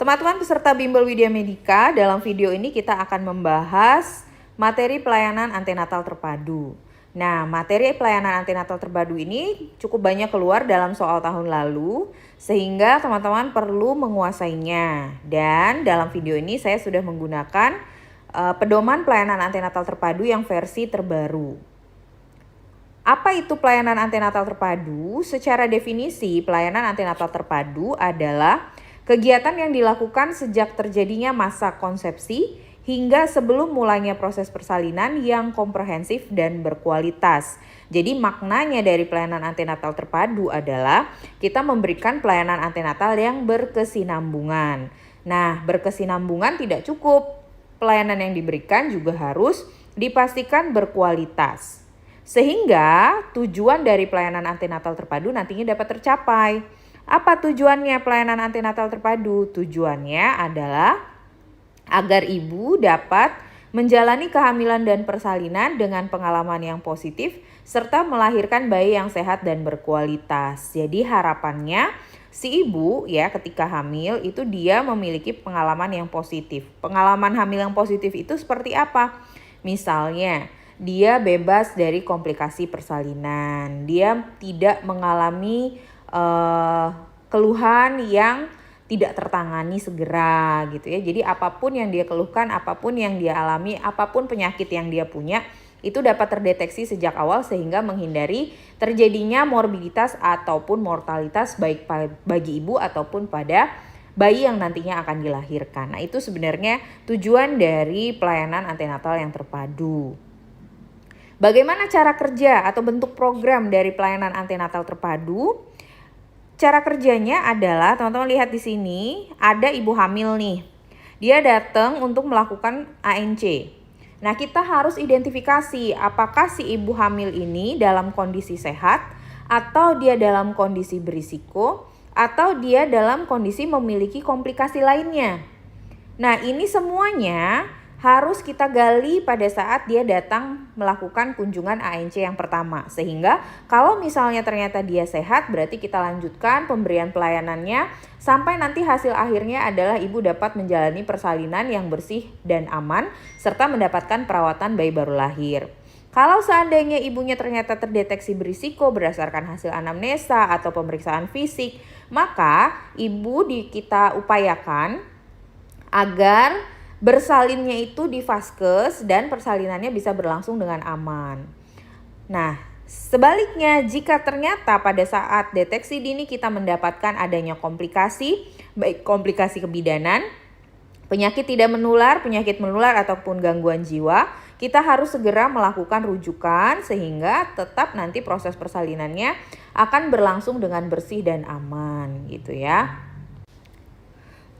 Teman-teman peserta Bimbel Widya Medika, dalam video ini kita akan membahas materi pelayanan antenatal terpadu. Nah, materi pelayanan antenatal terpadu ini cukup banyak keluar dalam soal tahun lalu, sehingga teman-teman perlu menguasainya. Dan dalam video ini saya sudah menggunakan pedoman pelayanan antenatal terpadu yang versi terbaru. Apa itu pelayanan antenatal terpadu? Secara definisi, pelayanan antenatal terpadu adalah kegiatan yang dilakukan sejak terjadinya masa konsepsi hingga sebelum mulainya proses persalinan yang komprehensif dan berkualitas. Jadi maknanya dari pelayanan antenatal terpadu adalah kita memberikan pelayanan antenatal yang berkesinambungan. Nah, berkesinambungan tidak cukup. Pelayanan yang diberikan juga harus dipastikan berkualitas. Sehingga tujuan dari pelayanan antenatal terpadu nantinya dapat tercapai. Apa tujuannya pelayanan antenatal terpadu? Tujuannya adalah agar ibu dapat menjalani kehamilan dan persalinan dengan pengalaman yang positif serta melahirkan bayi yang sehat dan berkualitas. Jadi harapannya si ibu ya ketika hamil itu dia memiliki pengalaman yang positif. Pengalaman hamil yang positif itu seperti apa? Misalnya dia bebas dari komplikasi persalinan. Dia tidak mengalami keluhan yang tidak tertangani segera gitu ya. Jadi apapun yang dia keluhkan, apapun yang dia alami, apapun penyakit yang dia punya itu dapat terdeteksi sejak awal sehingga menghindari terjadinya morbiditas ataupun mortalitas baik bagi ibu ataupun pada bayi yang nantinya akan dilahirkan. Nah, itu sebenarnya tujuan dari pelayanan antenatal yang terpadu. Bagaimana cara kerja atau bentuk program dari pelayanan antenatal terpadu? Cara kerjanya adalah teman-teman lihat di sini ada ibu hamil nih. Dia datang untuk melakukan ANC. Nah, kita harus identifikasi apakah si ibu hamil ini dalam kondisi sehat atau dia dalam kondisi berisiko atau dia dalam kondisi memiliki komplikasi lainnya. Nah, ini semuanya harus kita gali pada saat dia datang melakukan kunjungan ANC yang pertama. Sehingga kalau misalnya ternyata dia sehat, berarti kita lanjutkan pemberian pelayanannya sampai nanti hasil akhirnya adalah ibu dapat menjalani persalinan yang bersih dan aman serta mendapatkan perawatan bayi baru lahir. Kalau seandainya ibunya ternyata terdeteksi berisiko berdasarkan hasil anamnesa atau pemeriksaan fisik, maka ibu kita upayakan agar bersalinnya itu di vaskes dan persalinannya bisa berlangsung dengan aman. Nah, sebaliknya jika ternyata pada saat deteksi dini kita mendapatkan adanya komplikasi, baik komplikasi kebidanan, penyakit tidak menular, penyakit menular ataupun gangguan jiwa, kita harus segera melakukan rujukan sehingga tetap nanti proses persalinannya akan berlangsung dengan bersih dan aman gitu ya.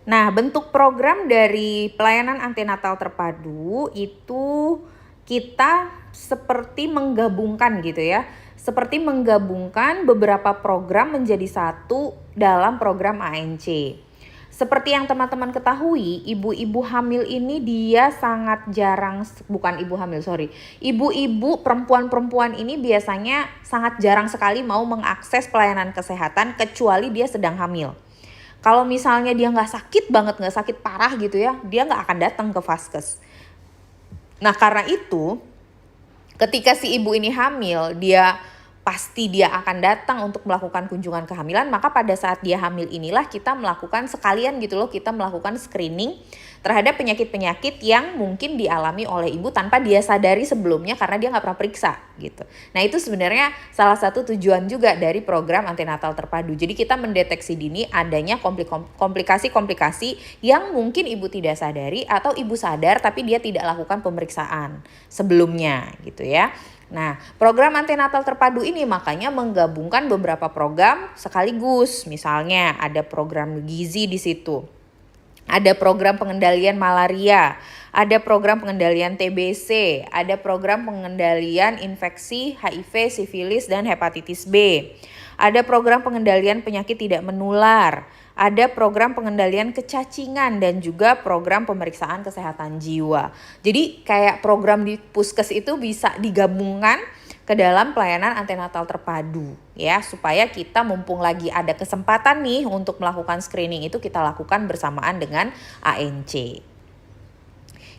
Nah, bentuk program dari pelayanan antenatal terpadu itu kita seperti menggabungkan gitu ya. Seperti menggabungkan beberapa program menjadi satu dalam program ANC. Seperti yang teman-teman ketahui, ibu-ibu hamil ini dia sangat jarang, ibu-ibu perempuan-perempuan ini biasanya sangat jarang sekali mau mengakses pelayanan kesehatan kecuali dia sedang hamil. Kalau misalnya dia nggak sakit banget, nggak sakit parah gitu ya, dia nggak akan datang ke vaskes. Nah, karena itu ketika si ibu ini hamil, pasti dia akan datang untuk melakukan kunjungan kehamilan. Maka pada saat dia hamil inilah kita melakukan sekalian gitu loh, kita melakukan screening terhadap penyakit-penyakit yang mungkin dialami oleh ibu tanpa dia sadari sebelumnya karena dia nggak pernah periksa gitu. Nah, itu sebenarnya salah satu tujuan juga dari program antenatal terpadu. Jadi kita mendeteksi dini adanya komplikasi-komplikasi yang mungkin ibu tidak sadari atau ibu sadar tapi dia tidak lakukan pemeriksaan sebelumnya gitu ya. Nah, program antenatal terpadu ini makanya menggabungkan beberapa program sekaligus. Misalnya ada program gizi di situ. Ada program pengendalian malaria, ada program pengendalian TBC, ada program pengendalian infeksi HIV, sifilis, dan hepatitis B. Ada program pengendalian penyakit tidak menular, ada program pengendalian kecacingan dan juga program pemeriksaan kesehatan jiwa. Jadi kayak program di puskes itu bisa digabungkan ke dalam pelayanan antenatal terpadu ya, supaya kita mumpung lagi ada kesempatan nih untuk melakukan screening itu kita lakukan bersamaan dengan ANC.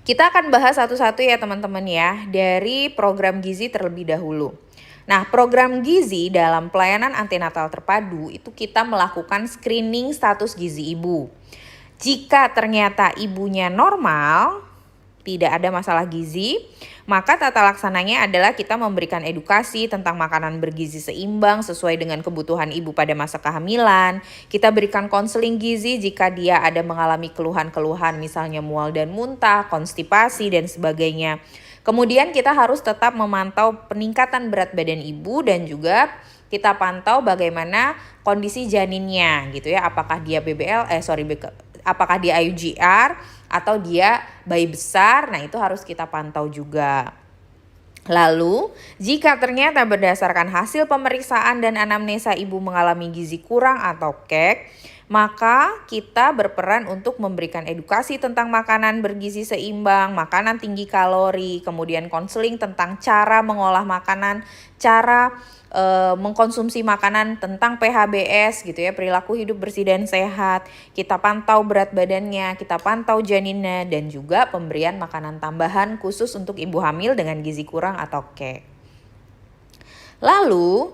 Kita akan bahas satu-satu ya teman-teman ya, dari program gizi terlebih dahulu. Nah, program gizi dalam pelayanan antenatal terpadu itu kita melakukan screening status gizi ibu. Jika ternyata ibunya normal, tidak ada masalah gizi, maka tata laksananya adalah kita memberikan edukasi tentang makanan bergizi seimbang sesuai dengan kebutuhan ibu pada masa kehamilan. Kita berikan konseling gizi jika dia ada mengalami keluhan-keluhan misalnya mual dan muntah, konstipasi dan sebagainya. Kemudian kita harus tetap memantau peningkatan berat badan ibu dan juga kita pantau bagaimana kondisi janinnya gitu ya, apakah dia apakah dia IUGR atau dia bayi besar. Nah, itu harus kita pantau juga. Lalu, jika ternyata berdasarkan hasil pemeriksaan dan anamnesa ibu mengalami gizi kurang atau KEK, maka kita berperan untuk memberikan edukasi tentang makanan bergizi seimbang, makanan tinggi kalori, kemudian konseling tentang cara mengolah makanan, cara mengkonsumsi makanan, tentang PHBS gitu ya, perilaku hidup bersih dan sehat. Kita pantau berat badannya, kita pantau janinnya, dan juga pemberian makanan tambahan khusus untuk ibu hamil dengan gizi kurang atau KEK. Lalu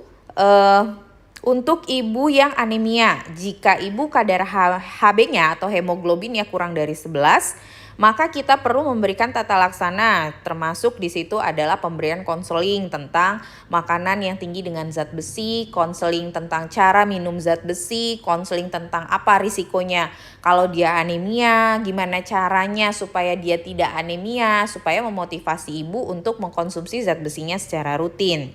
untuk ibu yang anemia, jika ibu kadar Hb-nya atau hemoglobinnya kurang dari 11, maka kita perlu memberikan tata laksana, termasuk di situ adalah pemberian konseling tentang makanan yang tinggi dengan zat besi, konseling tentang cara minum zat besi, konseling tentang apa risikonya kalau dia anemia, gimana caranya supaya dia tidak anemia, supaya memotivasi ibu untuk mengkonsumsi zat besinya secara rutin.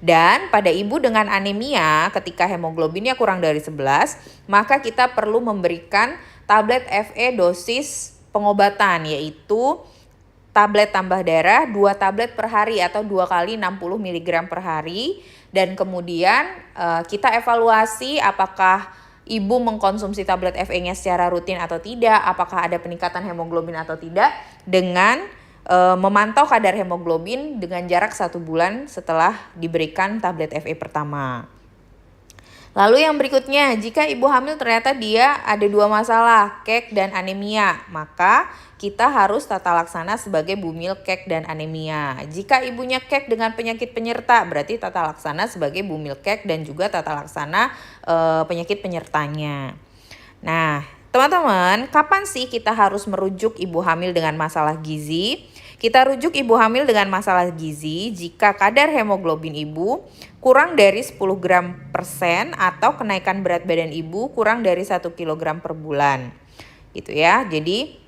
Dan pada ibu dengan anemia ketika hemoglobinnya kurang dari 11, maka kita perlu memberikan tablet Fe dosis pengobatan, yaitu tablet tambah darah 2 tablet per hari atau 2 kali 60 mg per hari. Dan kemudian kita evaluasi apakah ibu mengkonsumsi tablet Fe-nya secara rutin atau tidak, apakah ada peningkatan hemoglobin atau tidak, dengan memantau kadar hemoglobin dengan jarak 1 bulan setelah diberikan tablet Fe pertama. Lalu yang berikutnya, jika ibu hamil ternyata dia ada 2 masalah, KEK dan anemia, maka kita harus tata laksana sebagai bumil KEK dan anemia. Jika ibunya KEK dengan penyakit penyerta, berarti tata laksana sebagai bumil KEK dan juga tata laksana penyakit penyertanya. Nah, teman-teman, kapan sih kita harus merujuk ibu hamil dengan masalah gizi? Kita rujuk ibu hamil dengan masalah gizi jika kadar hemoglobin ibu kurang dari 10 gram persen atau kenaikan berat badan ibu kurang dari 1 kg per bulan. Gitu ya. Jadi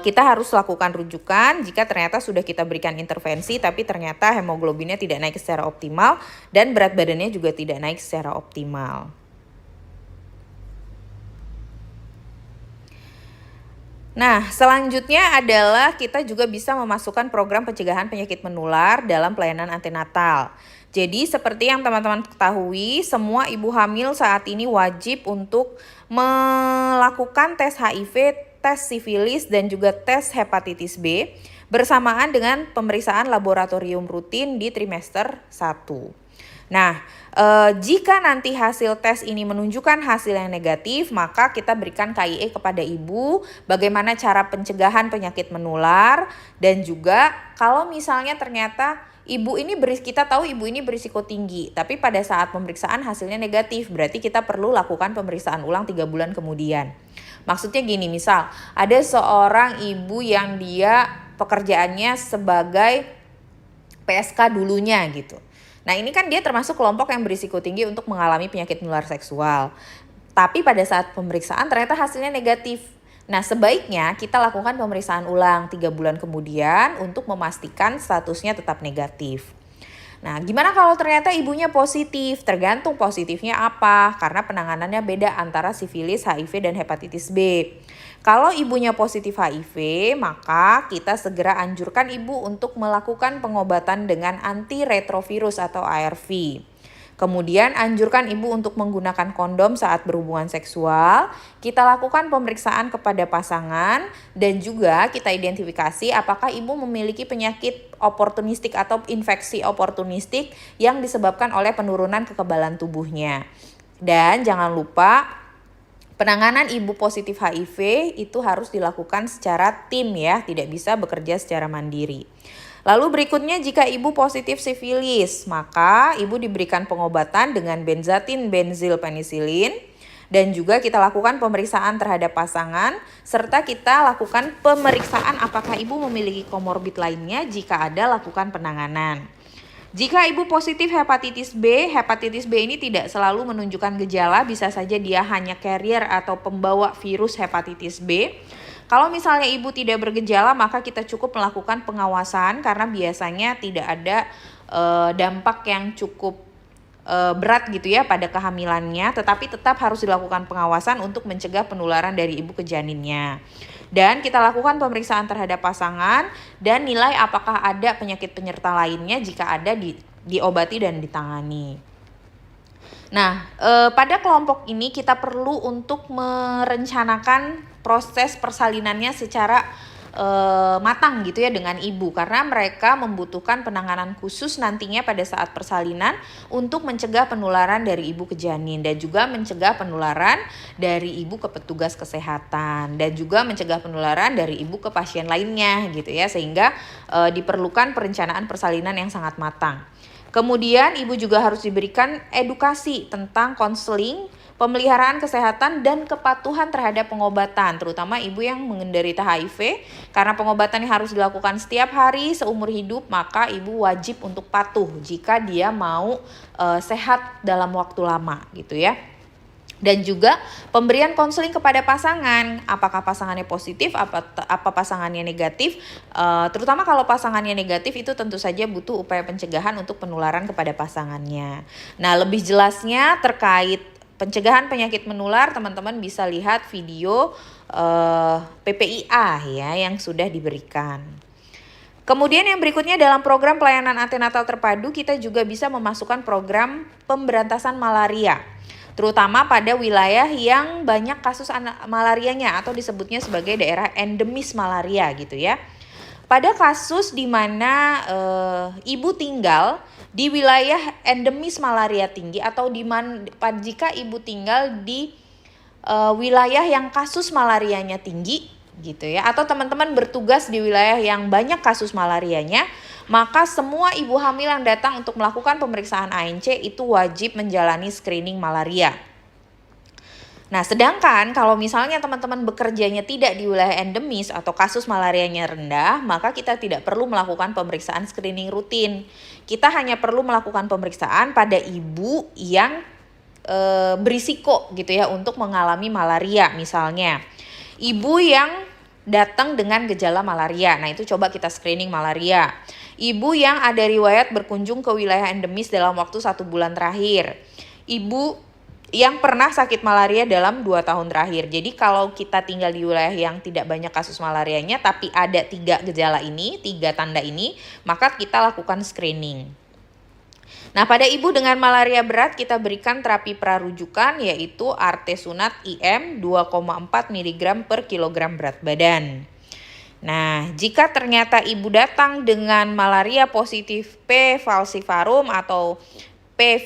kita harus lakukan rujukan jika ternyata sudah kita berikan intervensi tapi ternyata hemoglobinnya tidak naik secara optimal dan berat badannya juga tidak naik secara optimal. Nah, selanjutnya adalah kita juga bisa memasukkan program pencegahan penyakit menular dalam pelayanan antenatal. Jadi seperti yang teman-teman ketahui, semua ibu hamil saat ini wajib untuk melakukan tes HIV, tes sifilis, dan juga tes hepatitis B bersamaan dengan pemeriksaan laboratorium rutin di trimester 1. Nah, jika nanti hasil tes ini menunjukkan hasil yang negatif, maka kita berikan KIE kepada ibu bagaimana cara pencegahan penyakit menular, dan juga kalau misalnya ternyata kita tahu ibu ini berisiko tinggi, tapi pada saat pemeriksaan hasilnya negatif, berarti kita perlu lakukan pemeriksaan ulang 3 bulan kemudian. Maksudnya gini, misal ada seorang ibu yang dia pekerjaannya sebagai PSK dulunya gitu. Nah, ini kan dia termasuk kelompok yang berisiko tinggi untuk mengalami penyakit menular seksual. Tapi pada saat pemeriksaan ternyata hasilnya negatif. Nah, sebaiknya kita lakukan pemeriksaan ulang 3 bulan kemudian untuk memastikan statusnya tetap negatif. Nah, gimana kalau ternyata ibunya positif? Tergantung positifnya apa, karena penanganannya beda antara sifilis, HIV, dan hepatitis B. Kalau ibunya positif HIV, maka kita segera anjurkan ibu untuk melakukan pengobatan dengan antiretrovirus atau ARV. Kemudian anjurkan ibu untuk menggunakan kondom saat berhubungan seksual. Kita lakukan pemeriksaan kepada pasangan dan juga kita identifikasi apakah ibu memiliki penyakit oportunistik atau infeksi oportunistik yang disebabkan oleh penurunan kekebalan tubuhnya. Dan jangan lupa penanganan ibu positif HIV itu harus dilakukan secara tim ya, tidak bisa bekerja secara mandiri. Lalu berikutnya jika ibu positif sifilis, maka ibu diberikan pengobatan dengan benzatin benzil penisilin dan juga kita lakukan pemeriksaan terhadap pasangan serta kita lakukan pemeriksaan apakah ibu memiliki komorbid lainnya, jika ada lakukan penanganan. Jika ibu positif hepatitis B ini tidak selalu menunjukkan gejala, bisa saja dia hanya carrier atau pembawa virus hepatitis B. Kalau misalnya ibu tidak bergejala, maka kita cukup melakukan pengawasan karena biasanya tidak ada dampak yang cukup berat gitu ya pada kehamilannya, tetapi tetap harus dilakukan pengawasan untuk mencegah penularan dari ibu ke janinnya. Dan kita lakukan pemeriksaan terhadap pasangan dan nilai apakah ada penyakit penyerta lainnya, jika ada diobati dan ditangani. Nah, pada kelompok ini kita perlu untuk merencanakan proses persalinannya secara matang gitu ya dengan ibu, karena mereka membutuhkan penanganan khusus nantinya pada saat persalinan untuk mencegah penularan dari ibu ke janin dan juga mencegah penularan dari ibu ke petugas kesehatan dan juga mencegah penularan dari ibu ke pasien lainnya gitu ya, sehingga diperlukan perencanaan persalinan yang sangat matang. Kemudian ibu juga harus diberikan edukasi tentang konseling, pemeliharaan kesehatan dan kepatuhan terhadap pengobatan, terutama ibu yang menderita HIV, karena pengobatannya harus dilakukan setiap hari seumur hidup, maka ibu wajib untuk patuh jika dia mau sehat dalam waktu lama gitu ya. Dan juga pemberian konseling kepada pasangan, apakah pasangannya positif, apa pasangannya negatif. Terutama kalau pasangannya negatif itu tentu saja butuh upaya pencegahan untuk penularan kepada pasangannya. Nah, lebih jelasnya terkait pencegahan penyakit menular, teman-teman bisa lihat video PPIA ya yang sudah diberikan. Kemudian yang berikutnya dalam program pelayanan antenatal terpadu kita juga bisa memasukkan program pemberantasan malaria, terutama pada wilayah yang banyak kasus malarianya atau disebutnya sebagai daerah endemis malaria gitu ya. Pada kasus di mana ibu tinggal di wilayah endemis malaria tinggi atau jika ibu tinggal di wilayah yang kasus malarianya tinggi gitu ya, atau teman-teman bertugas di wilayah yang banyak kasus malarianya, maka semua ibu hamil yang datang untuk melakukan pemeriksaan ANC itu wajib menjalani screening malaria. Nah, sedangkan kalau misalnya teman-teman bekerjanya tidak di wilayah endemis atau kasus malarianya rendah, maka kita tidak perlu melakukan pemeriksaan screening rutin. Kita hanya perlu melakukan pemeriksaan pada ibu yang berisiko gitu ya untuk mengalami malaria. Misalnya ibu yang datang dengan gejala malaria, nah itu coba kita screening malaria. Ibu yang ada riwayat berkunjung ke wilayah endemis dalam waktu 1 bulan terakhir. Ibu yang pernah sakit malaria dalam 2 tahun terakhir. Jadi kalau kita tinggal di wilayah yang tidak banyak kasus malarianya tapi ada 3 gejala ini, 3 tanda ini, maka kita lakukan screening. Nah, pada ibu dengan malaria berat kita berikan terapi prarujukan yaitu artesunat IM 2,4 mg per kilogram berat badan. Nah, jika ternyata ibu datang dengan malaria positif P. falciparum atau P.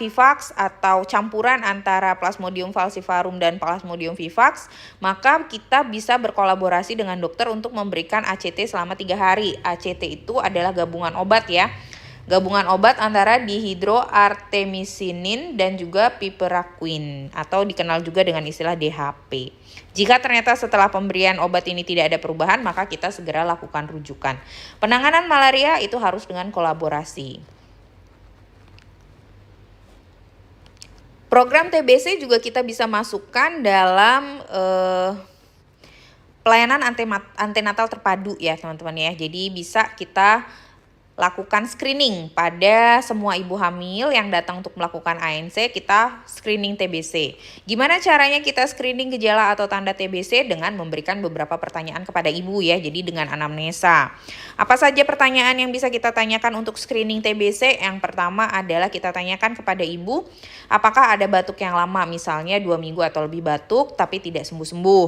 vivax atau campuran antara Plasmodium falciparum dan Plasmodium vivax, maka kita bisa berkolaborasi dengan dokter untuk memberikan ACT selama 3 hari. ACT itu adalah gabungan obat ya. Gabungan obat antara dihidroartemisinin dan juga piperaquine atau dikenal juga dengan istilah DHP. Jika ternyata setelah pemberian obat ini tidak ada perubahan, maka kita segera lakukan rujukan. Penanganan malaria itu harus dengan kolaborasi. Program TBC juga kita bisa masukkan dalam pelayanan antenatal terpadu ya teman-teman ya. Jadi bisa kita lakukan screening pada semua ibu hamil yang datang untuk melakukan ANC, kita screening TBC. Gimana caranya kita screening gejala atau tanda TBC? Dengan memberikan beberapa pertanyaan kepada ibu ya, jadi dengan anamnesa. Apa saja pertanyaan yang bisa kita tanyakan untuk screening TBC? Yang pertama adalah kita tanyakan kepada ibu, apakah ada batuk yang lama, misalnya 2 minggu atau lebih batuk tapi tidak sembuh-sembuh.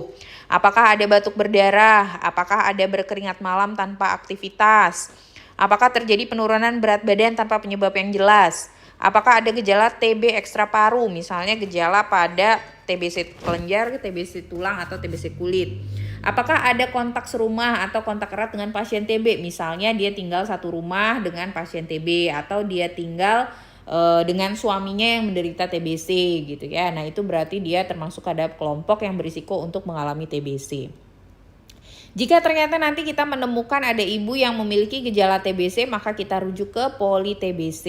Apakah ada batuk berdarah? Apakah ada berkeringat malam tanpa aktivitas? Apakah terjadi penurunan berat badan tanpa penyebab yang jelas? Apakah ada gejala TB ekstra paru, misalnya gejala pada TBC kelenjar, TBC tulang, atau TBC kulit? Apakah ada kontak serumah atau kontak erat dengan pasien TB, misalnya dia tinggal satu rumah dengan pasien TB atau dia tinggal dengan suaminya yang menderita TBC gitu ya. Nah, itu berarti dia termasuk ada kelompok yang berisiko untuk mengalami TBC. Jika ternyata nanti kita menemukan ada ibu yang memiliki gejala TBC, maka kita rujuk ke poli TBC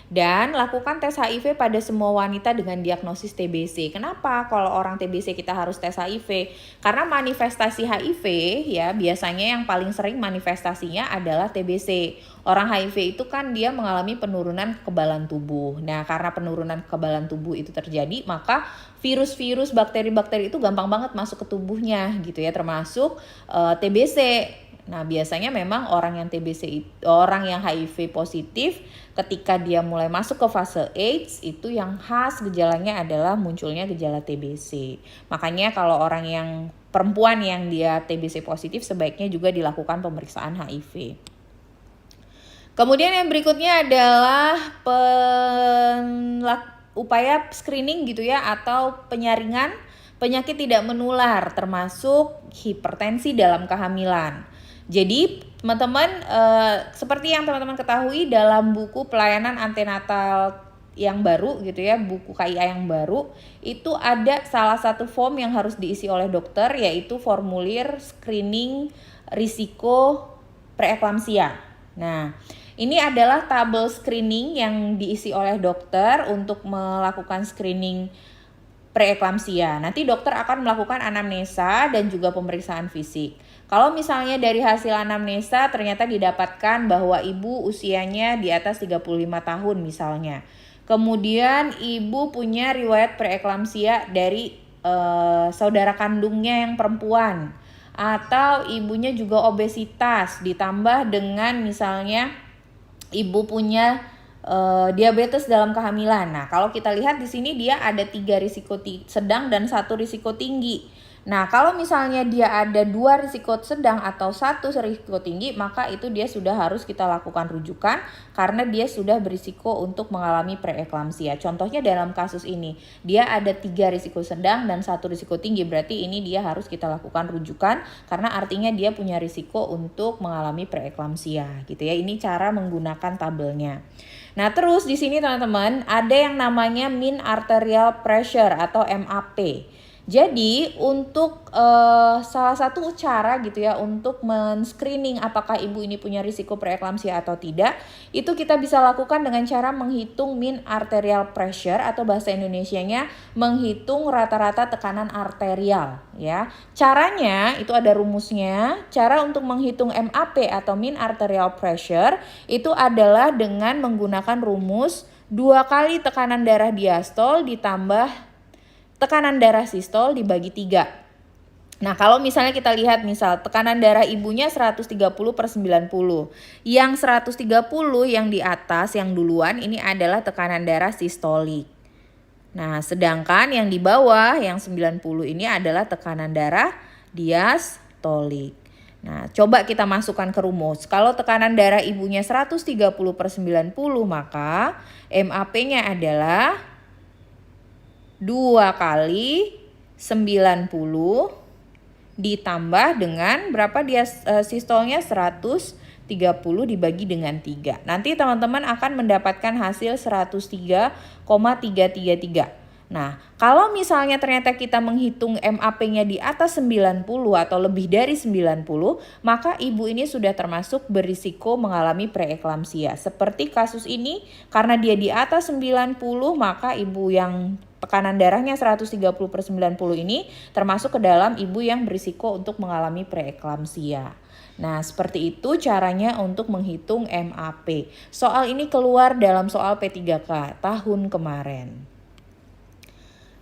dan lakukan tes HIV pada semua wanita dengan diagnosis TBC. Kenapa kalau orang TBC kita harus tes HIV? Karena manifestasi HIV ya biasanya yang paling sering manifestasinya adalah TBC. Orang HIV itu kan dia mengalami penurunan kekebalan tubuh. Nah, karena penurunan kekebalan tubuh itu terjadi, maka virus-virus, bakteri-bakteri itu gampang banget masuk ke tubuhnya gitu ya, termasuk TBC. Nah, biasanya memang orang yang TBC, orang yang HIV positif, ketika dia mulai masuk ke fase AIDS, itu yang khas gejalanya adalah munculnya gejala TBC. Makanya kalau orang yang perempuan yang dia TBC positif, sebaiknya juga dilakukan pemeriksaan HIV. Kemudian yang berikutnya adalah upaya screening gitu ya, atau penyaringan penyakit tidak menular termasuk hipertensi dalam kehamilan. Jadi teman-teman seperti yang teman-teman ketahui dalam buku pelayanan antenatal yang baru gitu ya, buku KIA yang baru, itu ada salah satu form yang harus diisi oleh dokter, yaitu formulir screening risiko preeklamsia. Nah, ini adalah tabel screening yang diisi oleh dokter untuk melakukan screening preeklamsia. Nanti dokter akan melakukan anamnesa dan juga pemeriksaan fisik. Kalau misalnya dari hasil anamnesa ternyata didapatkan bahwa ibu usianya di atas 35 tahun misalnya. Kemudian ibu punya riwayat preeklamsia dari saudara kandungnya yang perempuan. Atau ibunya juga obesitas ditambah dengan misalnya ibu punya diabetes dalam kehamilan. Nah, kalau kita lihat di sini dia ada 3 risiko sedang dan 1 risiko tinggi. Nah, kalau misalnya dia ada 2 risiko sedang atau 1 risiko tinggi, maka itu dia sudah harus kita lakukan rujukan karena dia sudah berisiko untuk mengalami preeklamsia. Contohnya dalam kasus ini, dia ada 3 risiko sedang dan 1 risiko tinggi, berarti ini dia harus kita lakukan rujukan karena artinya dia punya risiko untuk mengalami preeklamsia gitu ya. Ini cara menggunakan tabelnya. Nah, terus di sini teman-teman ada yang namanya mean arterial pressure atau MAP. Jadi untuk salah satu cara gitu ya untuk men-screening apakah ibu ini punya risiko preeklamsia atau tidak, itu kita bisa lakukan dengan cara menghitung mean arterial pressure atau bahasa Indonesianya menghitung rata-rata tekanan arterial ya. Caranya itu ada rumusnya. Cara untuk menghitung MAP atau mean arterial pressure itu adalah dengan menggunakan rumus 2 kali tekanan darah diastol ditambah tekanan darah sistol dibagi 3. Nah, kalau misalnya kita lihat misal tekanan darah ibunya 130/90. Yang 130 yang di atas yang duluan ini adalah tekanan darah sistolik. Nah, sedangkan yang di bawah yang 90 ini adalah tekanan darah diastolik. Nah, coba kita masukkan ke rumus. Kalau tekanan darah ibunya 130/90, maka MAP-nya adalah 2 kali 90 ditambah dengan berapa dia sistolnya 130 dibagi dengan 3. Nanti teman-teman akan mendapatkan hasil 103,333. Nah, kalau misalnya ternyata kita menghitung MAP-nya di atas 90 atau lebih dari 90, maka ibu ini sudah termasuk berisiko mengalami preeklamsia. Seperti kasus ini, karena dia di atas 90, maka ibu yang tekanan darahnya 130/90 ini termasuk ke dalam ibu yang berisiko untuk mengalami preeklamsia. Nah, seperti itu caranya untuk menghitung MAP. Soal ini keluar dalam soal P3K tahun kemarin.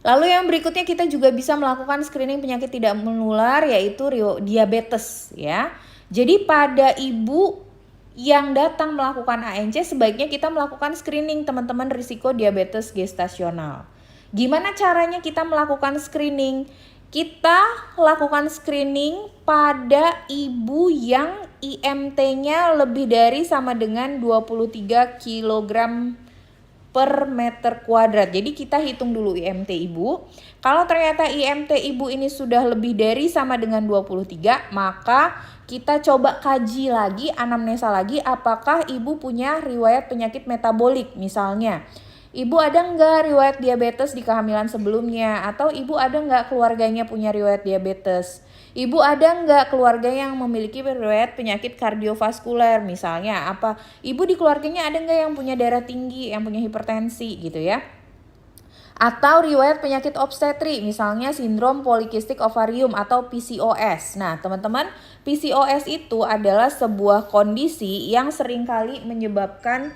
Lalu yang berikutnya kita juga bisa melakukan screening penyakit tidak menular, yaitu diabetes ya. Jadi pada ibu yang datang melakukan ANC sebaiknya kita melakukan screening teman-teman risiko diabetes gestasional. Gimana caranya kita melakukan screening? Kita lakukan screening pada ibu yang IMT-nya lebih dari sama dengan 23 kg per meter kuadrat. Jadi kita hitung dulu IMT ibu. Kalau ternyata IMT ibu ini sudah lebih dari sama dengan 23, maka kita coba kaji lagi, anamnesa lagi, apakah ibu punya riwayat penyakit metabolik misalnya. Ibu ada nggak riwayat diabetes di kehamilan sebelumnya? Atau ibu ada nggak keluarganya punya riwayat diabetes? Ibu ada nggak keluarga yang memiliki riwayat penyakit kardiovaskuler misalnya apa? Ibu di keluarganya ada nggak yang punya darah tinggi, yang punya hipertensi gitu ya? Atau riwayat penyakit obstetri misalnya sindrom polikistik ovarium atau PCOS. Nah teman-teman, PCOS itu adalah sebuah kondisi yang seringkali menyebabkan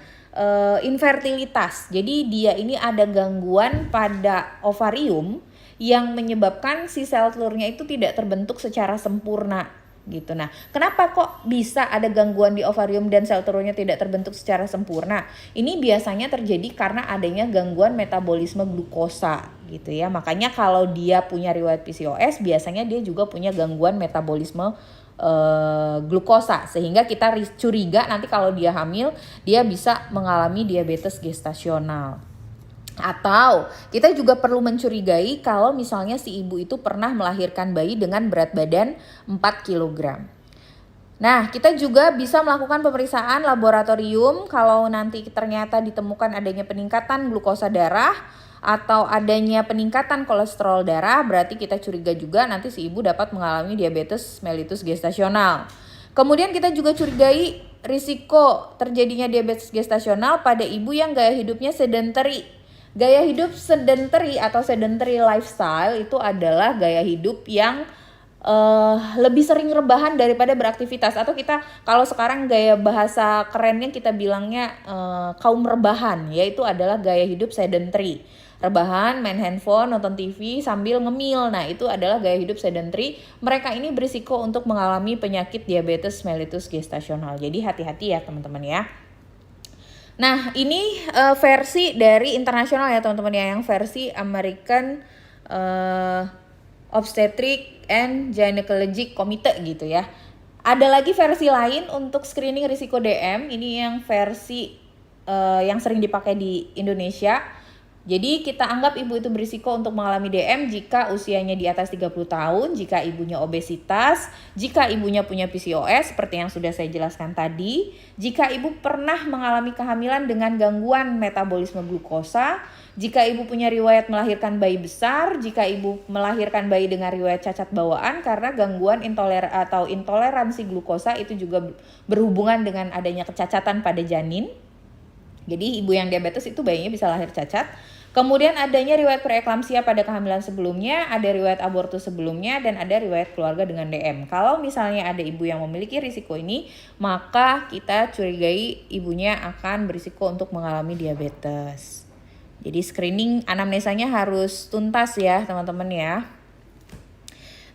infertilitas. Jadi dia ini ada gangguan pada ovarium yang menyebabkan si sel telurnya itu tidak terbentuk secara sempurna gitu. Nah, kenapa kok bisa ada gangguan di ovarium dan sel telurnya tidak terbentuk secara sempurna? Ini biasanya terjadi karena adanya gangguan metabolisme glukosa gitu ya. Makanya kalau dia punya riwayat PCOS, biasanya dia juga punya gangguan metabolisme glukosa, sehingga kita curiga nanti kalau dia hamil dia bisa mengalami diabetes gestasional. Atau kita juga perlu mencurigai kalau misalnya si ibu itu pernah melahirkan bayi dengan berat badan 4 kg. Nah, kita juga bisa melakukan pemeriksaan laboratorium kalau nanti ternyata ditemukan adanya peningkatan glukosa darah atau adanya peningkatan kolesterol darah, berarti kita curiga juga nanti si ibu dapat mengalami diabetes mellitus gestasional. Kemudian kita juga curigai risiko terjadinya diabetes gestasional pada ibu yang gaya hidupnya sedentary. Gaya hidup sedentary atau sedentary lifestyle itu adalah gaya hidup yang lebih sering rebahan daripada beraktivitas, atau kita kalau sekarang gaya bahasa kerennya kita bilangnya kaum rebahan, yaitu adalah gaya hidup sedentary. Rebahan, main handphone, nonton TV sambil ngemil. Nah, itu adalah gaya hidup sedentary. Mereka ini berisiko untuk mengalami penyakit diabetes mellitus gestasional. Jadi hati-hati ya teman-teman ya. Nah, ini versi dari internasional ya teman-teman ya, yang versi American Obstetric and Gynecologic Committee gitu ya. Ada lagi versi lain untuk screening risiko DM. Ini yang versi yang sering dipakai di Indonesia. Jadi kita anggap ibu itu berisiko untuk mengalami DM jika usianya di atas 30 tahun, jika ibunya obesitas, jika ibunya punya PCOS seperti yang sudah saya jelaskan tadi, jika ibu pernah mengalami kehamilan dengan gangguan metabolisme glukosa, jika ibu punya riwayat melahirkan bayi besar, jika ibu melahirkan bayi dengan riwayat cacat bawaan karena gangguan intoleransi glukosa itu juga berhubungan dengan adanya kecacatan pada janin. Jadi ibu yang diabetes itu bayinya bisa lahir cacat. Kemudian adanya riwayat preeklamsia pada kehamilan sebelumnya, ada riwayat abortus sebelumnya, dan ada riwayat keluarga dengan DM. Kalau misalnya ada ibu yang memiliki risiko ini, maka kita curigai ibunya akan berisiko untuk mengalami diabetes. Jadi screening anamnesanya harus tuntas ya teman-teman ya.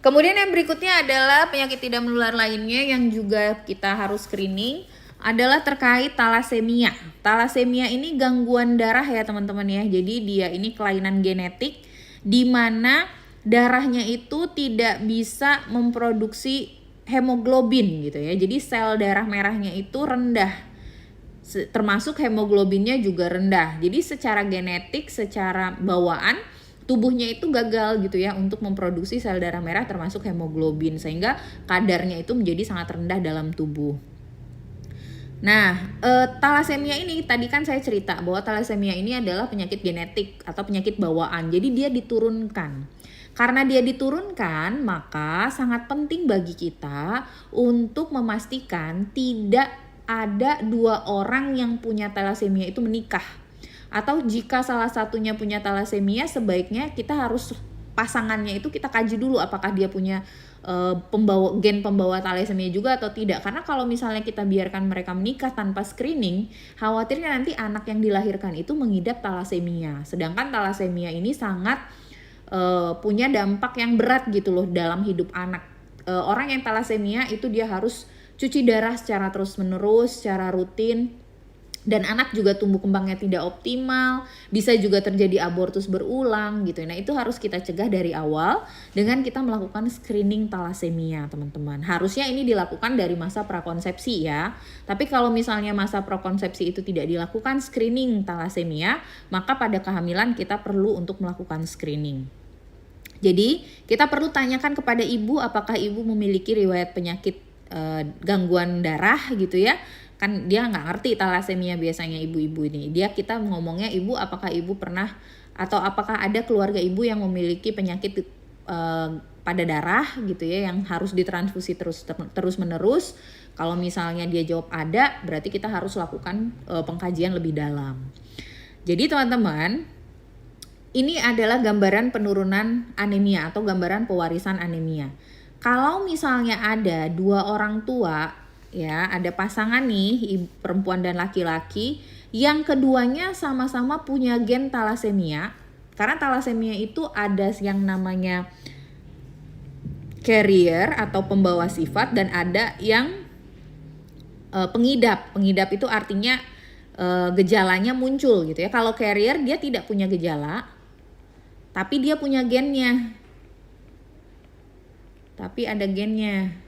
Kemudian yang berikutnya adalah penyakit tidak menular lainnya yang juga kita harus screening adalah terkait talasemia. Talasemia ini gangguan darah ya teman-teman ya. Jadi dia ini kelainan genetik di mana darahnya itu tidak bisa memproduksi hemoglobin gitu ya. Jadi sel darah merahnya itu rendah. Termasuk hemoglobinnya juga rendah. Jadi secara genetik, secara bawaan tubuhnya itu gagal gitu ya untuk memproduksi sel darah merah termasuk hemoglobin, sehingga kadarnya itu menjadi sangat rendah dalam tubuh. Nah, talasemia ini tadi kan saya cerita bahwa talasemia ini adalah penyakit genetik atau penyakit bawaan. Jadi dia diturunkan. Karena dia diturunkan, maka sangat penting bagi kita untuk memastikan tidak ada 2 orang yang punya talasemia itu menikah. Atau jika salah satunya punya talasemia, sebaiknya kita harus pasangannya itu kita kaji dulu apakah dia punya gen pembawa thalassemia juga atau tidak. Karena kalau misalnya kita biarkan mereka menikah tanpa screening, khawatirnya nanti anak yang dilahirkan itu mengidap thalassemia. Sedangkan thalassemia ini sangat punya dampak yang berat gitu loh dalam hidup anak. Orang yang thalassemia itu dia harus cuci darah secara terus-menerus, secara rutin. Dan anak juga tumbuh kembangnya tidak optimal, bisa juga terjadi abortus berulang gitu. Nah itu harus kita cegah dari awal dengan kita melakukan screening thalassemia teman-teman. Harusnya ini dilakukan dari masa prakonsepsi ya. Tapi kalau misalnya masa prakonsepsi itu tidak dilakukan screening thalassemia, maka pada kehamilan kita perlu untuk melakukan screening. Jadi kita perlu tanyakan kepada ibu apakah ibu memiliki riwayat penyakit gangguan darah gitu ya. Kan dia nggak ngerti thalassemia biasanya ibu-ibu ini. Kita ngomongnya ibu apakah ibu pernah atau apakah ada keluarga ibu yang memiliki penyakit pada darah gitu ya yang harus ditransfusi terus menerus. Kalau misalnya dia jawab ada, berarti kita harus lakukan pengkajian lebih dalam. Jadi teman-teman, ini adalah gambaran penurunan anemia atau gambaran pewarisan anemia. Kalau misalnya ada 2 orang tua ya, ada pasangan nih, perempuan dan laki-laki, yang keduanya sama-sama punya gen thalassemia. Karena thalassemia itu ada yang namanya carrier atau pembawa sifat dan ada yang pengidap. Pengidap itu artinya gejalanya muncul gitu ya. Kalau carrier dia tidak punya gejala, tapi dia punya gennya. Tapi ada gennya.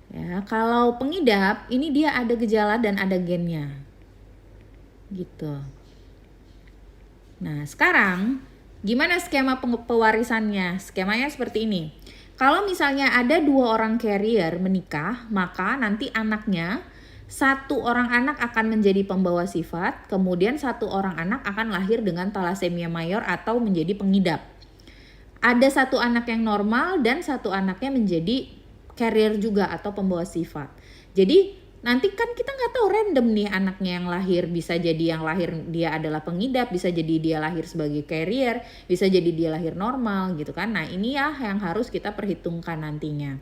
Ya, kalau pengidap ini dia ada gejala dan ada gennya. Gitu. Nah, sekarang gimana skema pewarisannya? Skemanya seperti ini. Kalau misalnya ada 2 orang carrier menikah, maka nanti anaknya 1 orang anak akan menjadi pembawa sifat, kemudian 1 orang anak akan lahir dengan thalassemia mayor atau menjadi pengidap. Ada 1 anak yang normal dan 1 anaknya menjadi carrier juga atau pembawa sifat. Jadi nanti kan kita nggak tahu random nih anaknya yang lahir, bisa jadi yang lahir dia adalah pengidap, bisa jadi dia lahir sebagai carrier, bisa jadi dia lahir normal gitu kan. Nah ini ya yang harus kita perhitungkan nantinya.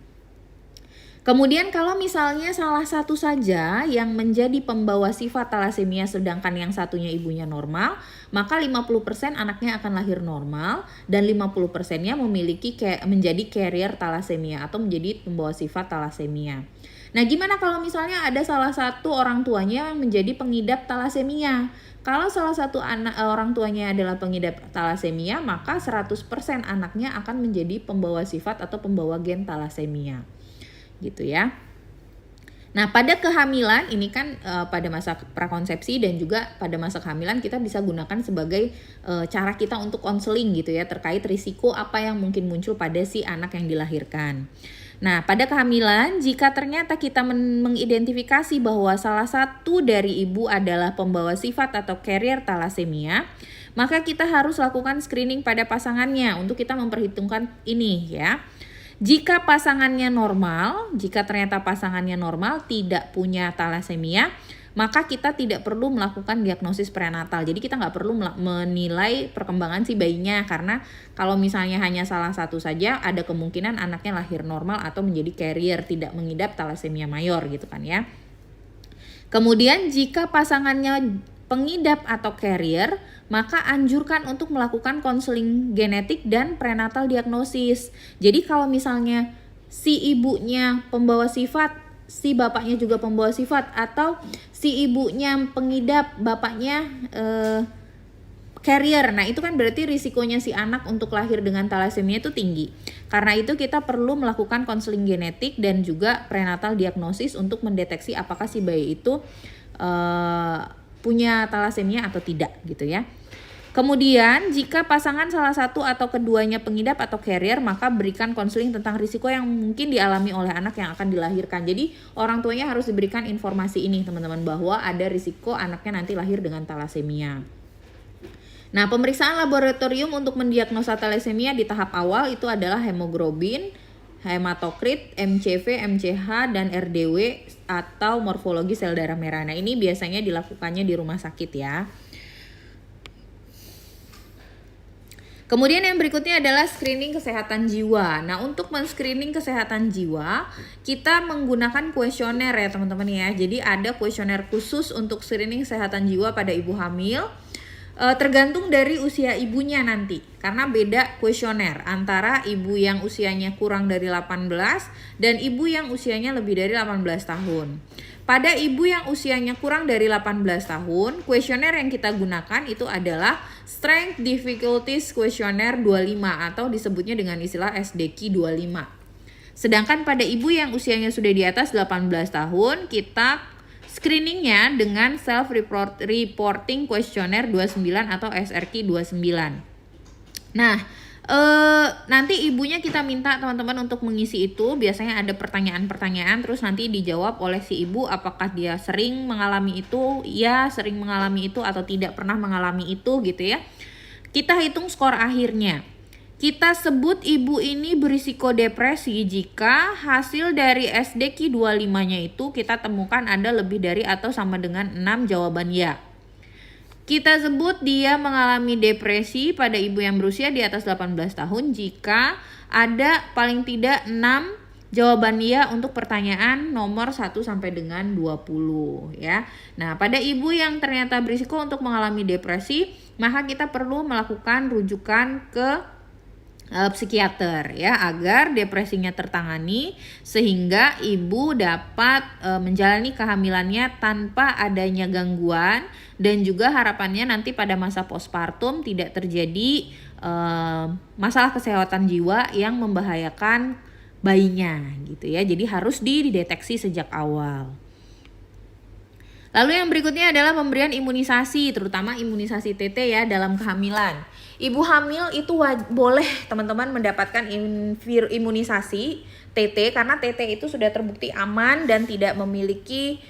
Kemudian kalau misalnya salah satu saja yang menjadi pembawa sifat thalassemia sedangkan yang satunya ibunya normal, maka 50% anaknya akan lahir normal dan 50%-nya menjadi carrier thalassemia atau menjadi pembawa sifat thalassemia. Nah, gimana kalau misalnya ada salah satu orang tuanya yang menjadi pengidap thalassemia? Kalau salah satu orang tuanya adalah pengidap thalassemia, maka 100% anaknya akan menjadi pembawa sifat atau pembawa gen thalassemia. Gitu ya. Nah pada kehamilan ini kan pada masa prakonsepsi dan juga pada masa kehamilan kita bisa gunakan sebagai cara kita untuk konseling gitu ya terkait risiko apa yang mungkin muncul pada si anak yang dilahirkan. Nah pada kehamilan jika ternyata kita mengidentifikasi bahwa salah satu dari ibu adalah pembawa sifat atau carrier thalassemia, maka kita harus lakukan screening pada pasangannya untuk kita memperhitungkan ini ya. Jika ternyata pasangannya normal tidak punya thalassemia, maka kita tidak perlu melakukan diagnosis prenatal. Jadi kita nggak perlu menilai perkembangan si bayinya karena kalau misalnya hanya salah satu saja ada kemungkinan anaknya lahir normal atau menjadi carrier tidak mengidap thalassemia mayor gitu kan ya. Kemudian jika pasangannya pengidap atau carrier, maka anjurkan untuk melakukan konseling genetik dan prenatal diagnosis. Jadi kalau misalnya si ibunya pembawa sifat, si bapaknya juga pembawa sifat, atau si ibunya pengidap, bapaknya carrier, nah itu kan berarti risikonya si anak untuk lahir dengan thalassemia itu tinggi. Karena itu kita perlu melakukan konseling genetik dan juga prenatal diagnosis untuk mendeteksi apakah si bayi itu punya thalassemia atau tidak gitu ya. Kemudian jika pasangan salah satu atau keduanya pengidap atau carrier, maka berikan konseling tentang risiko yang mungkin dialami oleh anak yang akan dilahirkan. Jadi orang tuanya harus diberikan informasi ini teman-teman bahwa ada risiko anaknya nanti lahir dengan thalassemia. Nah pemeriksaan laboratorium untuk mendiagnosa thalassemia di tahap awal itu adalah hemoglobin, hematokrit, MCV, MCH, dan RDW atau morfologi sel darah merah. Nah ini biasanya dilakukannya di rumah sakit ya. Kemudian yang berikutnya adalah screening kesehatan jiwa. Nah, untuk men-screening kesehatan jiwa, kita menggunakan kuesioner ya teman-teman ya. Jadi ada kuesioner khusus untuk screening kesehatan jiwa pada ibu hamil. Tergantung dari usia ibunya nanti, karena beda kuesioner antara ibu yang usianya kurang dari 18 dan ibu yang usianya lebih dari 18 tahun. Pada ibu yang usianya kurang dari 18 tahun, kuesioner yang kita gunakan itu adalah Strength Difficulties Questionnaire 25 atau disebutnya dengan istilah SDQ 25. Sedangkan pada ibu yang usianya sudah di atas 18 tahun, kita screeningnya dengan Self-Reporting Questionnaire 29 atau SRQ 29. Nah, nanti ibunya kita minta teman-teman untuk mengisi itu. Biasanya ada pertanyaan-pertanyaan, terus nanti dijawab oleh si ibu apakah dia sering mengalami itu, ya sering mengalami itu atau tidak pernah mengalami itu gitu ya. Kita hitung skor akhirnya. Kita sebut ibu ini berisiko depresi jika hasil dari SDQ 25-nya itu kita temukan ada lebih dari atau sama dengan 6 jawaban ya. Kita sebut dia mengalami depresi pada ibu yang berusia di atas 18 tahun jika ada paling tidak 6 jawaban ya untuk pertanyaan nomor 1 sampai dengan 20 ya. Nah, pada ibu yang ternyata berisiko untuk mengalami depresi, maka kita perlu melakukan rujukan ke psikiater ya agar depresinya tertangani sehingga ibu dapat menjalani kehamilannya tanpa adanya gangguan, dan juga harapannya nanti pada masa postpartum tidak terjadi masalah kesehatan jiwa yang membahayakan bayinya gitu ya. Jadi harus dideteksi sejak awal. Lalu yang berikutnya adalah pemberian imunisasi, terutama imunisasi TT ya dalam kehamilan. Ibu hamil itu boleh teman-teman mendapatkan imunisasi TT karena TT itu sudah terbukti aman dan tidak memiliki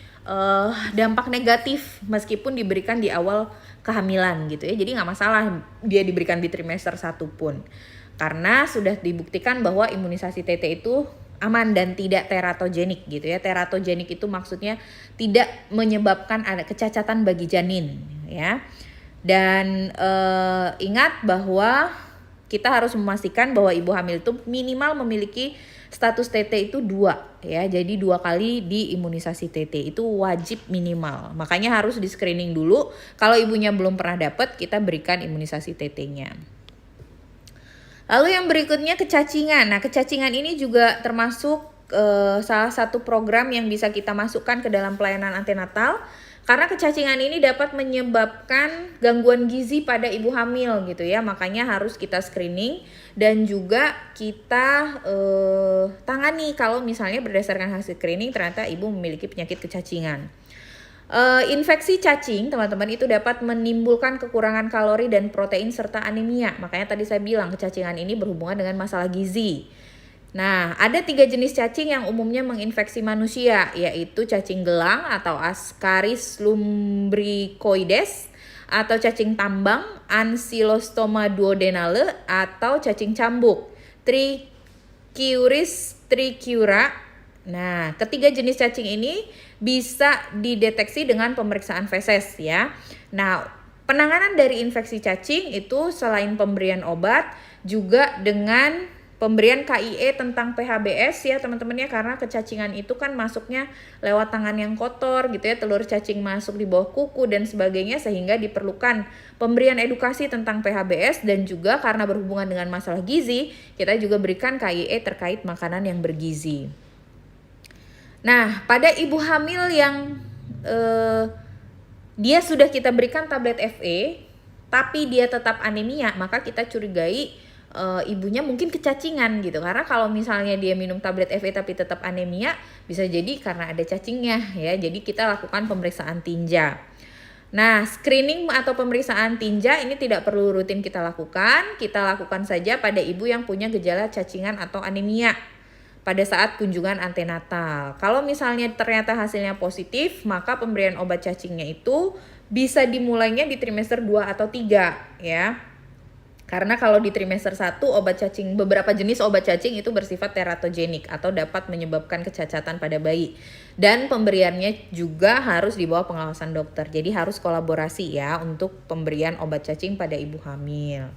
dampak negatif meskipun diberikan di awal kehamilan gitu ya. Jadi nggak masalah dia diberikan di trimester 1 pun. Karena sudah dibuktikan bahwa imunisasi TT itu aman dan tidak teratogenik gitu ya. Teratogenik itu maksudnya tidak menyebabkan ada kecacatan bagi janin ya. Dan ingat bahwa kita harus memastikan bahwa ibu hamil itu minimal memiliki status TT itu 2 ya. Jadi 2 kali di imunisasi TT itu wajib minimal. Makanya harus di screening dulu. Kalau ibunya belum pernah dapat, kita berikan imunisasi TT-nya. Lalu yang berikutnya kecacingan. Nah, kecacingan ini juga termasuk salah satu program yang bisa kita masukkan ke dalam pelayanan antenatal. Karena kecacingan ini dapat menyebabkan gangguan gizi pada ibu hamil gitu ya. Makanya harus kita screening dan juga kita tangani kalau misalnya berdasarkan hasil screening ternyata ibu memiliki penyakit kecacingan. Infeksi cacing teman-teman itu dapat menimbulkan kekurangan kalori dan protein serta anemia. Makanya tadi saya bilang kecacingan ini berhubungan dengan masalah gizi. Nah, ada 3 jenis cacing yang umumnya menginfeksi manusia, yaitu cacing gelang atau Ascaris lumbricoides, atau cacing tambang Ancylostoma duodenale, atau cacing cambuk Trichiuris trichiura. Nah, ketiga jenis cacing ini bisa dideteksi dengan pemeriksaan feses ya. Nah, penanganan dari infeksi cacing itu selain pemberian obat juga dengan pemberian KIE tentang PHBS ya teman-teman ya, karena kecacingan itu kan masuknya lewat tangan yang kotor gitu ya, telur cacing masuk di bawah kuku dan sebagainya, sehingga diperlukan pemberian edukasi tentang PHBS. Dan juga karena berhubungan dengan masalah gizi, kita juga berikan KIE terkait makanan yang bergizi. Nah, pada ibu hamil yang dia sudah kita berikan tablet FE tapi dia tetap anemia, maka kita curigai ibunya mungkin kecacingan gitu. Karena kalau misalnya dia minum tablet FE tapi tetap anemia, bisa jadi karena ada cacingnya ya. Jadi kita lakukan pemeriksaan tinja. Nah, screening atau pemeriksaan tinja ini tidak perlu rutin kita lakukan. Kita lakukan saja pada ibu yang punya gejala cacingan atau anemia pada saat kunjungan antenatal. Kalau misalnya ternyata hasilnya positif, maka pemberian obat cacingnya itu bisa dimulainya di trimester 2 atau 3 ya. Karena kalau di trimester 1 obat cacing, beberapa jenis obat cacing itu bersifat teratogenik atau dapat menyebabkan kecacatan pada bayi. Dan pemberiannya juga harus di bawah pengawasan dokter. Jadi harus kolaborasi ya untuk pemberian obat cacing pada ibu hamil.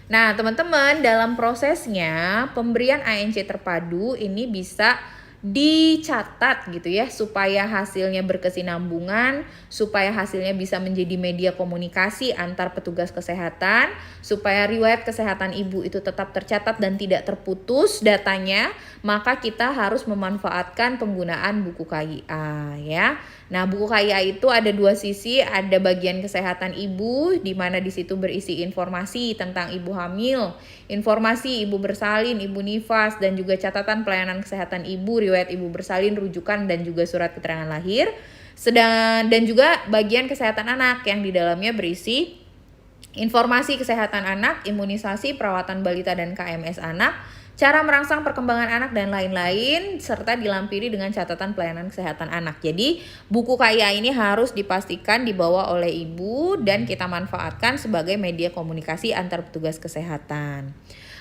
Nah, teman-teman, dalam prosesnya pemberian ANC terpadu ini bisa dicatat gitu ya, supaya hasilnya berkesinambungan, supaya hasilnya bisa menjadi media komunikasi antar petugas kesehatan, supaya riwayat kesehatan ibu itu tetap tercatat dan tidak terputus datanya, maka kita harus memanfaatkan penggunaan buku KIA ya. Nah, buku KIA itu ada dua sisi, ada bagian kesehatan ibu di mana di situ berisi informasi tentang ibu hamil, informasi ibu bersalin, ibu nifas, dan juga catatan pelayanan kesehatan ibu, riwayat ibu bersalin, rujukan, dan juga surat keterangan lahir. Dan juga bagian kesehatan anak yang di dalamnya berisi informasi kesehatan anak, imunisasi, perawatan balita dan KMS anak, cara merangsang perkembangan anak dan lain-lain, serta dilampiri dengan catatan pelayanan kesehatan anak. Jadi buku KIA ini harus dipastikan dibawa oleh ibu dan kita manfaatkan sebagai media komunikasi antar petugas kesehatan.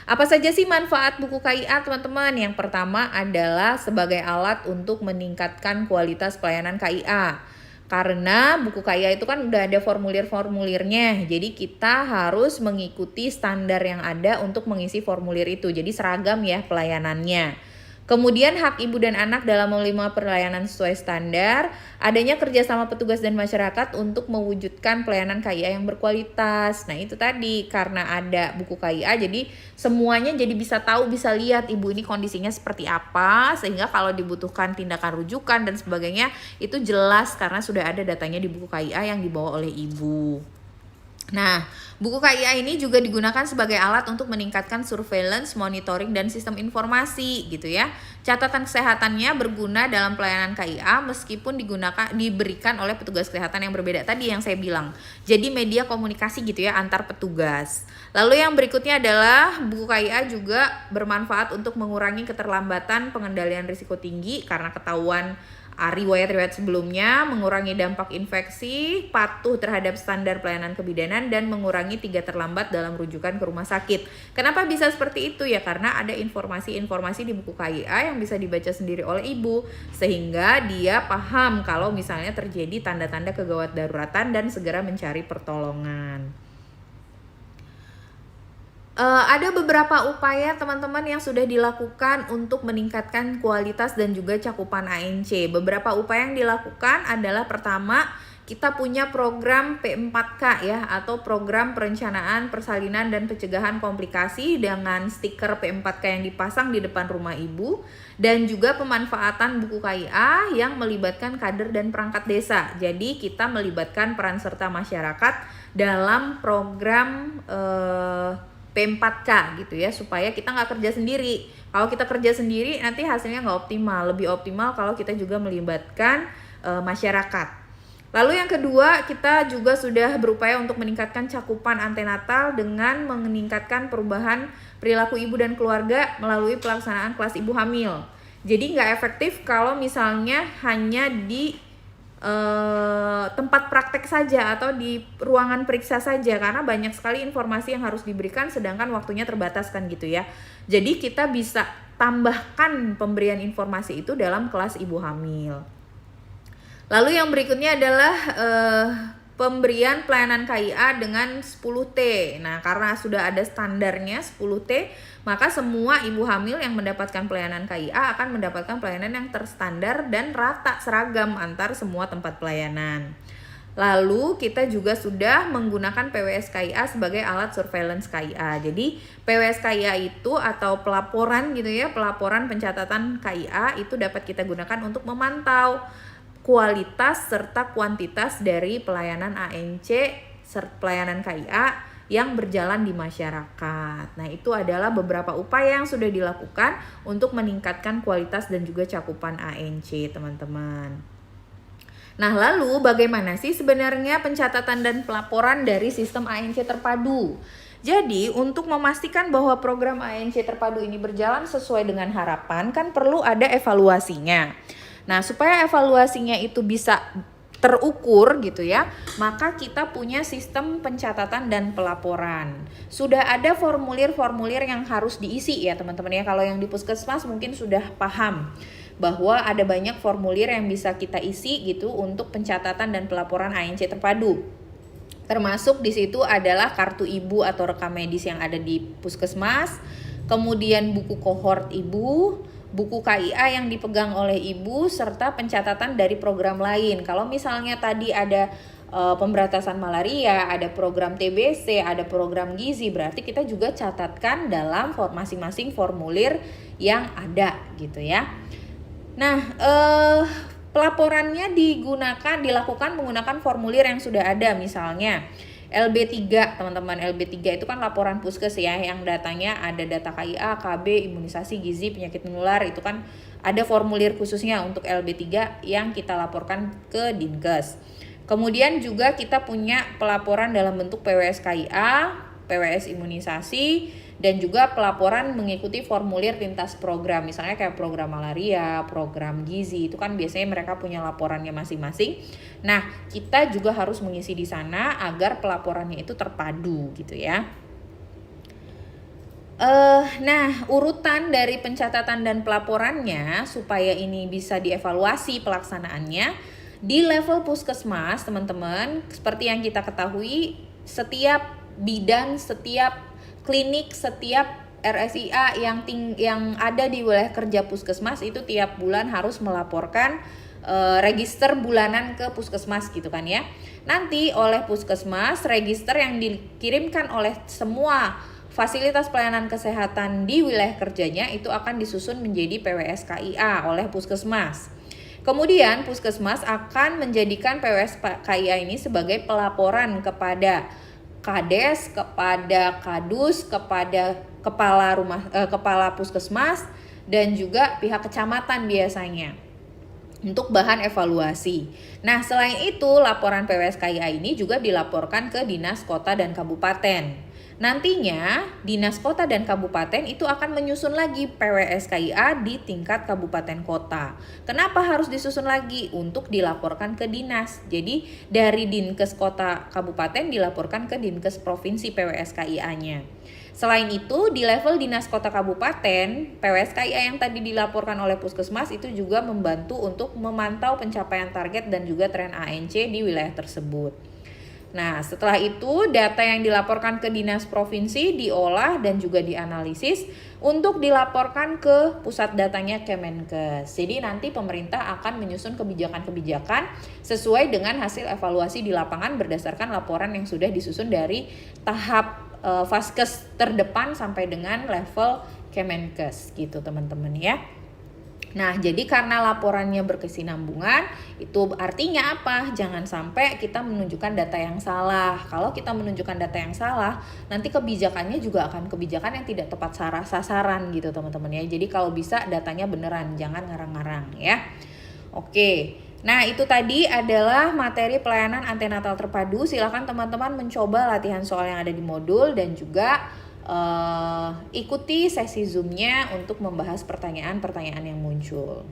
Apa saja sih manfaat buku KIA, teman-teman? Yang pertama adalah sebagai alat untuk meningkatkan kualitas pelayanan KIA. Karena buku KIA itu kan udah ada formulir-formulirnya, jadi kita harus mengikuti standar yang ada untuk mengisi formulir itu, jadi seragam ya pelayanannya. Kemudian hak ibu dan anak dalam menerima pelayanan sesuai standar, adanya kerjasama petugas dan masyarakat untuk mewujudkan pelayanan KIA yang berkualitas. Nah itu tadi, karena ada buku KIA jadi semuanya jadi bisa tahu, bisa lihat ibu ini kondisinya seperti apa, sehingga kalau dibutuhkan tindakan rujukan dan sebagainya itu jelas karena sudah ada datanya di buku KIA yang dibawa oleh ibu. Nah, buku KIA ini juga digunakan sebagai alat untuk meningkatkan surveillance, monitoring, dan sistem informasi gitu ya. Catatan kesehatannya berguna dalam pelayanan KIA meskipun diberikan oleh petugas kesehatan yang berbeda tadi yang saya bilang. Jadi media komunikasi gitu ya antar petugas. Lalu yang berikutnya adalah buku KIA juga bermanfaat untuk mengurangi keterlambatan pengendalian risiko tinggi karena ketahuan riwayat-riwayat sebelumnya, mengurangi dampak infeksi, patuh terhadap standar pelayanan kebidanan, dan mengurangi 3 terlambat dalam rujukan ke rumah sakit. Kenapa bisa seperti itu ya? Karena ada informasi-informasi di buku KIA yang bisa dibaca sendiri oleh ibu, sehingga dia paham kalau misalnya terjadi tanda-tanda kegawat daruratan dan segera mencari pertolongan. Ada beberapa upaya teman-teman yang sudah dilakukan untuk meningkatkan kualitas dan juga cakupan ANC. Beberapa upaya yang dilakukan adalah pertama, kita punya program P4K ya, atau program perencanaan persalinan dan pencegahan komplikasi dengan stiker P4K yang dipasang di depan rumah ibu, dan juga pemanfaatan buku KIA yang melibatkan kader dan perangkat desa. Jadi kita melibatkan peran serta masyarakat dalam program P4K gitu ya, supaya kita nggak kerja sendiri. Kalau kita kerja sendiri nanti hasilnya nggak optimal. Lebih optimal kalau kita juga melibatkan masyarakat. Lalu yang kedua, kita juga sudah berupaya untuk meningkatkan cakupan antenatal dengan meningkatkan perubahan perilaku ibu dan keluarga melalui pelaksanaan kelas ibu hamil. Jadi nggak efektif kalau misalnya hanya di tempat praktek saja atau di ruangan periksa saja, karena banyak sekali informasi yang harus diberikan sedangkan waktunya terbatas kan gitu ya. Jadi kita bisa tambahkan pemberian informasi itu dalam kelas ibu hamil. Lalu yang berikutnya adalah pemberian pelayanan KIA dengan 10T. Nah, karena sudah ada standarnya 10T, maka semua ibu hamil yang mendapatkan pelayanan KIA akan mendapatkan pelayanan yang terstandar dan rata seragam antar semua tempat pelayanan. Lalu kita juga sudah menggunakan PWS KIA sebagai alat surveillance KIA. Jadi PWS KIA itu atau pelaporan gitu ya, pelaporan pencatatan KIA itu dapat kita gunakan untuk memantau kualitas serta kuantitas dari pelayanan ANC serta pelayanan KIA yang berjalan di masyarakat. Nah, itu adalah beberapa upaya yang sudah dilakukan untuk meningkatkan kualitas dan juga cakupan ANC, teman-teman. Nah, lalu bagaimana sih sebenarnya pencatatan dan pelaporan dari sistem ANC terpadu? Jadi, untuk memastikan bahwa program ANC terpadu ini berjalan sesuai dengan harapan, kan perlu ada evaluasinya. Nah, supaya evaluasinya itu bisa terukur gitu ya, maka kita punya sistem pencatatan dan pelaporan. Sudah ada formulir-formulir yang harus diisi ya teman-teman ya. Kalau yang di puskesmas mungkin sudah paham bahwa ada banyak formulir yang bisa kita isi gitu untuk pencatatan dan pelaporan ANC terpadu. Termasuk di situ adalah kartu ibu atau rekam medis yang ada di puskesmas, kemudian buku kohort ibu, buku KIA yang dipegang oleh ibu, serta pencatatan dari program lain. Kalau misalnya tadi ada pemberantasan malaria, ada program TBC, ada program gizi, berarti kita juga catatkan dalam masing-masing formulir yang ada gitu ya. Nah, pelaporannya dilakukan menggunakan formulir yang sudah ada, misalnya LB3, teman-teman. LB3 itu kan laporan puskes ya, yang datanya ada data KIA, KB, imunisasi, gizi, penyakit menular, itu kan ada formulir khususnya untuk LB3 yang kita laporkan ke Dinkes. Kemudian juga kita punya pelaporan dalam bentuk PWS KIA, PWS imunisasi, dan juga pelaporan mengikuti formulir lintas program, misalnya kayak program malaria, program gizi, itu kan biasanya mereka punya laporannya masing-masing. Nah, kita juga harus mengisi di sana agar pelaporannya itu terpadu gitu ya. Nah, urutan dari pencatatan dan pelaporannya supaya ini bisa dievaluasi pelaksanaannya di level puskesmas, teman-teman. Seperti yang kita ketahui, setiap bidan, setiap klinik, setiap RSIA yang ada di wilayah kerja puskesmas itu tiap bulan harus melaporkan register bulanan ke puskesmas gitu kan ya. Nanti oleh puskesmas, register yang dikirimkan oleh semua fasilitas pelayanan kesehatan di wilayah kerjanya itu akan disusun menjadi PWS KIA oleh puskesmas. Kemudian puskesmas akan menjadikan PWS KIA ini sebagai pelaporan kepada Kades, kepada Kadus, kepada kepala puskesmas, dan juga pihak kecamatan biasanya untuk bahan evaluasi. Nah, selain itu laporan PWS KIA ini juga dilaporkan ke Dinas Kota dan Kabupaten. Nantinya Dinas Kota dan Kabupaten itu akan menyusun lagi PWS KIA di tingkat kabupaten kota. Kenapa harus disusun lagi? Untuk dilaporkan ke dinas. Jadi dari Dinkes Kota Kabupaten dilaporkan ke Dinkes Provinsi PWS KIA-nya. Selain itu, di level Dinas Kota Kabupaten, PWS KIA yang tadi dilaporkan oleh Puskesmas itu juga membantu untuk memantau pencapaian target dan juga tren ANC di wilayah tersebut. Nah, setelah itu data yang dilaporkan ke dinas provinsi diolah dan juga dianalisis untuk dilaporkan ke pusat datanya Kemenkes. Jadi nanti pemerintah akan menyusun kebijakan-kebijakan sesuai dengan hasil evaluasi di lapangan berdasarkan laporan yang sudah disusun dari tahap Vaskes terdepan sampai dengan level Kemenkes gitu teman-teman ya. Nah, jadi karena laporannya berkesinambungan, itu artinya apa? Jangan sampai kita menunjukkan data yang salah. Kalau kita menunjukkan data yang salah, nanti kebijakannya juga akan kebijakan yang tidak tepat sasaran gitu teman-teman ya. Jadi kalau bisa datanya beneran, jangan ngarang-ngarang ya. Oke. Nah, itu tadi adalah materi pelayanan antenatal terpadu. Silakan teman-teman mencoba latihan soal yang ada di modul dan juga ikuti sesi Zoom-nya untuk membahas pertanyaan-pertanyaan yang muncul.